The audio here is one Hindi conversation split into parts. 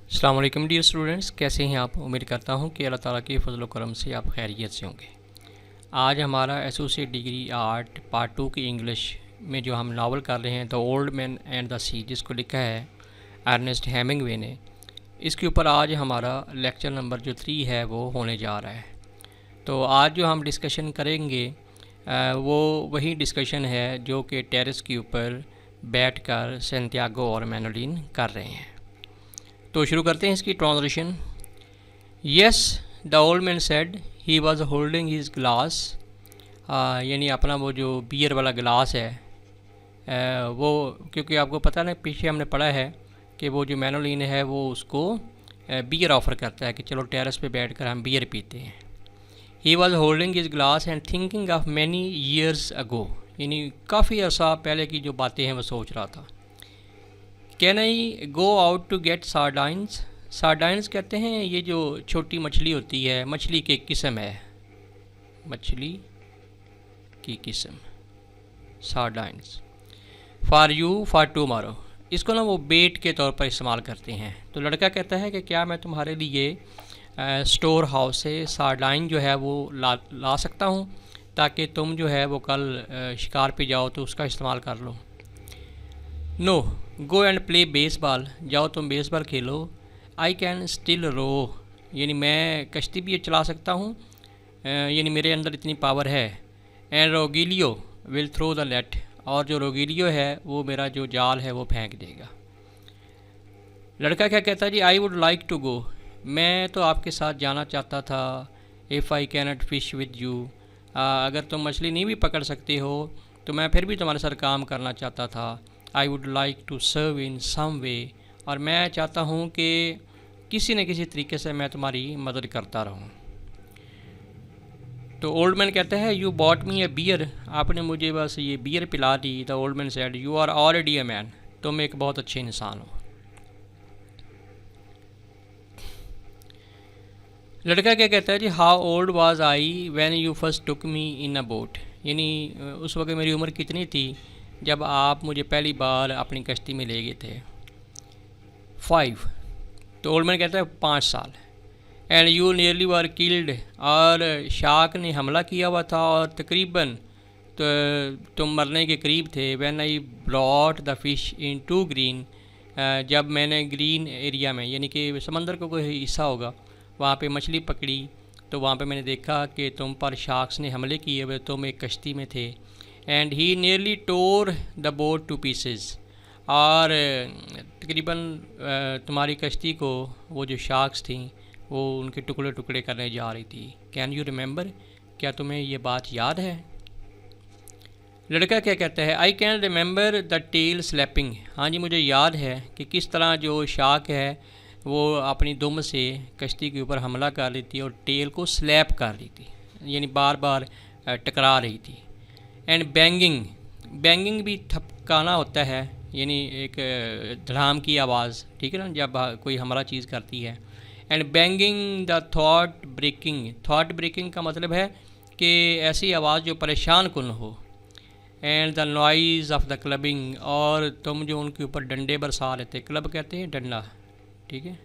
अस्सलाम वालेकुम डियर स्टूडेंट्स, कैसे हैं आप। उम्मीद करता हूं कि अल्लाह ताला के फजल करम से आप खैरियत से होंगे। आज हमारा एसोसिएट डिग्री आर्ट पार्ट 2 की इंग्लिश में जो हम नावल कर रहे हैं the old man and the sea, जिसको लिखा है अर्नेस्ट हेमिंगवे ने, इसके ऊपर आज हमारा लेक्चर नंबर जो 3 है वो होने जा रहा है। तो आज जो हम डिस्कशन करेंगे वो वही डिस्कशन है जो कि टेरेस के ऊपर बैठकर सैंटियागो और मैनोलिन कर रहे हैं। तो शुरू करते हैं इसकी translation. Yes, the old man said, he was holding his glass, यानी अपना वो जो बियर वाला गिलास है वो, क्योंकि आपको पता ना पीछे हमने पढ़ा है कि वो जो मैनोलिन है वो उसको बियर ऑफ़र करता है कि चलो टेरेस पे बैठकर हम बियर पीते हैं। He was holding his glass and thinking of many years ago, यानी काफ़ी अर्सा पहले की जो बातें हैं वो सोच रहा था। Can I go out to get sardines, sardines कहते हैं ये जो छोटी मछली होती है, मछली की किस्म है, मछली की किस्म sardines. For you for tomorrow, इसको ना वो बेट के तौर पर इस्तेमाल करते हैं। तो लड़का कहता है कि क्या मैं तुम्हारे लिए स्टोर हाउस से सार्डाइन जो है वो ला सकता हूँ, ताकि तुम जो है वो कल शिकार पे जाओ तो उसका इस्तेमाल कर लो। No, go and play baseball, जाओ तुम baseball Khelo. I can still रो, यानी मैं कश्ती भी चला सकता हूँ, यानी मेरे अंदर इतनी पावर है। And Rogelio will throw the net, और जो रोगिलियो है वो मेरा जो जाल है वो फेंक देगा। लड़का क्या कहता है जी, I would like to go, मैं तो आपके साथ जाना चाहता था। If I cannot fish with you, अगर तुम मछली नहीं भी पकड़ सकते हो तो मैं फिर भी तुम्हारे साथ काम करना चाहता था। I would like to serve in some way, और मैं चाहता हूँ कि किसी न किसी तरीके से मैं तुम्हारी मदद करता रहूँ। तो ओल्ड मैन कहता है, you bought me a beer, आपने मुझे बस ये बियर पिला दी। The old man said, you are already a man, तुम एक बहुत अच्छे इंसान हो। लड़का क्या कहता है जी, how old was I when you first took me in a boat, यानी उस वक्त मेरी उम्र कितनी थी जब आप मुझे पहली बार अपनी कश्ती में ले गए थे। 5, तो ओल्ड मैन कहता है 5 साल। And you nearly were killed, और शार्क ने हमला किया हुआ था और तकरीबन तो तुम मरने के करीब थे। When I brought the fish in to green, जब मैंने ग्रीन एरिया में, यानी कि समंदर का कोई हिस्सा होगा, वहाँ पे मछली पकड़ी, तो वहाँ पे मैंने देखा कि तुम पर शार्क्स ने हमले किए हुए, तुम एक कश्ती में थे। And he nearly tour the boat two pieces, और तकरीबन तुम्हारी कश्ती को वो जो शार्क्स थी वो उनके टुकड़े टुकड़े करने जा रही थी। कैन यू रिमेंबर, क्या तुम्हें ये बात याद है। लड़का क्या कहता है, I can remember the tail slapping, हाँ जी मुझे याद है कि किस तरह जो शार्क है वो अपनी दुम से कश्ती के ऊपर हमला कर रही थी और टेल को स्लैप कर रही थी, यानी बार बार टकरा रही थी। एंड बैंगिंग, बैंगिंग भी ठपकाना होता है, यानी एक धड़ाम की आवाज़, ठीक है ना, जब कोई हमला चीज़ करती है। And banging the thought breaking, thought breaking का मतलब है कि ऐसी आवाज़ जो परेशान कुन हो। And the noise of the clubbing, और तुम जो उनके ऊपर डंडे बरसा रहे थे, क्लब कहते हैं डंडा, ठीक है,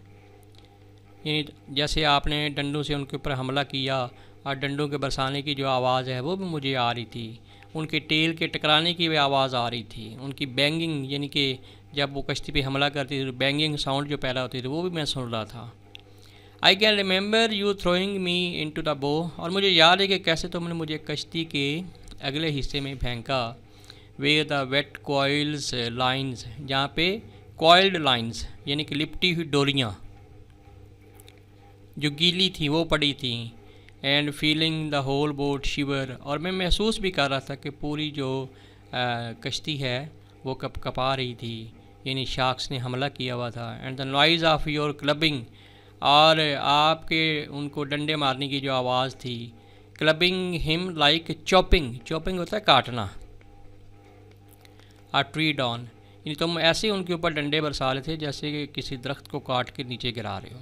यानी जैसे आपने डंडों से उनके ऊपर हमला किया और डंडों के बरसाने की जो आवाज़ है वो भी मुझे आ रही थी। उनके टेल के टकराने की भी आवाज़ आ रही थी। उनकी बैंगिंग, यानी कि जब वो कश्ती पे हमला करती थी तो बैंगिंग साउंड जो पैदा होती थी वो भी मैं सुन रहा था। आई can remember you throwing me into the बो, और मुझे याद है कि कैसे तुमने मुझे कश्ती के अगले हिस्से में फेंका। Way the wet coils lines, जहाँ पे कॉइल्ड लाइन्स यानी कि लिपटी हुई डोरियाँ जो गीली थी वो पड़ी थी। And feeling the whole boat shiver, और मैं महसूस भी कर रहा था कि पूरी जो कश्ती है वो कप कपा रही थी, यानी शार्क्स ने हमला किया हुआ था। And the noise of your clubbing, और आपके उनको डंडे मारने की जो आवाज़ थी। Clubbing him like chopping, chopping होता है काटना, आ ट्री डाउन, यानी तुम ऐसे उनके ऊपर डंडे बरसा रहे थे जैसे कि किसी दरख्त को काट के नीचे गिरा रहे हो।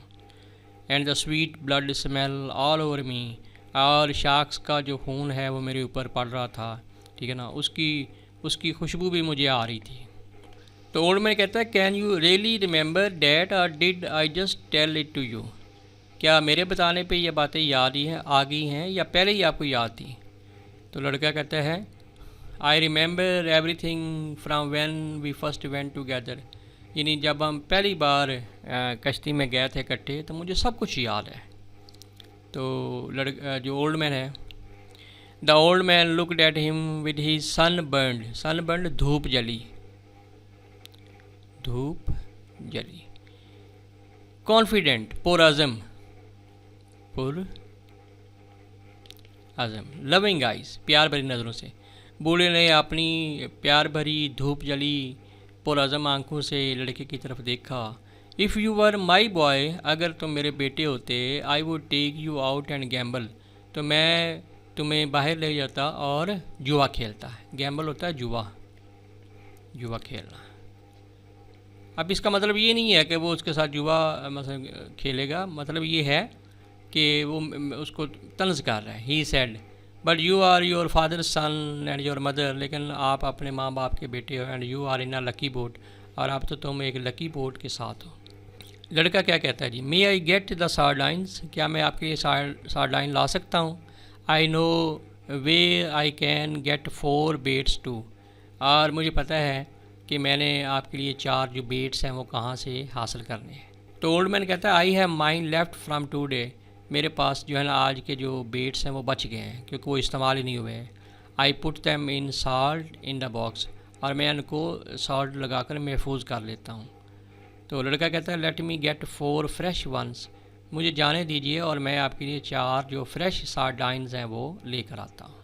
And the sweet blood smell all over me, और शार्क्स का जो खून है वो मेरे ऊपर पड़ रहा था, ठीक है ना, उसकी खुशबू भी मुझे आ रही थी। तो ओल्ड मैन कहता है can you really remember that or did I just tell it to you, क्या मेरे बताने पे ये बातें याद ही हैं, आ गई हैं, या पहले ही आपको याद थी? तो लड़का कहता है I remember everything from when we first went together, यानी जब हम पहली बार कश्ती में गए थे इकट्ठे तो मुझे सब कुछ याद है। तो लड़का जो ओल्ड मैन है, the old man looked at him with his son burned धूप जली, धूप जली। कॉन्फिडेंट पुरअज़म लविंग आइज प्यार भरी नज़रों से, बूढ़े ने अपनी प्यार भरी धूप जली पुरअज़म आंखों से लड़के की तरफ देखा। If you were my boy, अगर तुम मेरे बेटे होते, I would take you out and gamble, तो मैं तुम्हें बाहर ले जाता और जुआ खेलता है। गैम्बल होता है जुआ खेलना। अब इसका मतलब ये नहीं है कि वो उसके साथ जुआ मतलब खेलेगा, मतलब ये है कि वो उसको तंज कर रहा है। He said but you are your father son and your mother, लेकिन आप अपने माँ बाप के बेटे हो, and you are in a lucky boat, और आप तो तुम एक लकी बोट के साथ हो। लड़का क्या कहता है जी, may I get the sardines, क्या मैं आपके लिए सार्डाइन ला सकता हूँ? I know way I can get 4 baits too, और मुझे पता है कि मैंने आपके लिए 4 जो बेट्स हैं वो कहाँ से हासिल करने हैं। तो ओल्ड मैन कहता है I have mine left from today, मेरे पास जो है ना आज के जो बेट्स हैं वो बच गए हैं क्योंकि वो इस्तेमाल ही नहीं हुए हैं। I put them in salt in the box, और मैं इनको साल्ट लगाकर महफूज कर लेता हूँ। तो लड़का कहता है let me get 4 fresh ones, मुझे जाने दीजिए और मैं आपके लिए 4 जो फ्रेश सार्डाइंस हैं वो लेकर आता हूँ।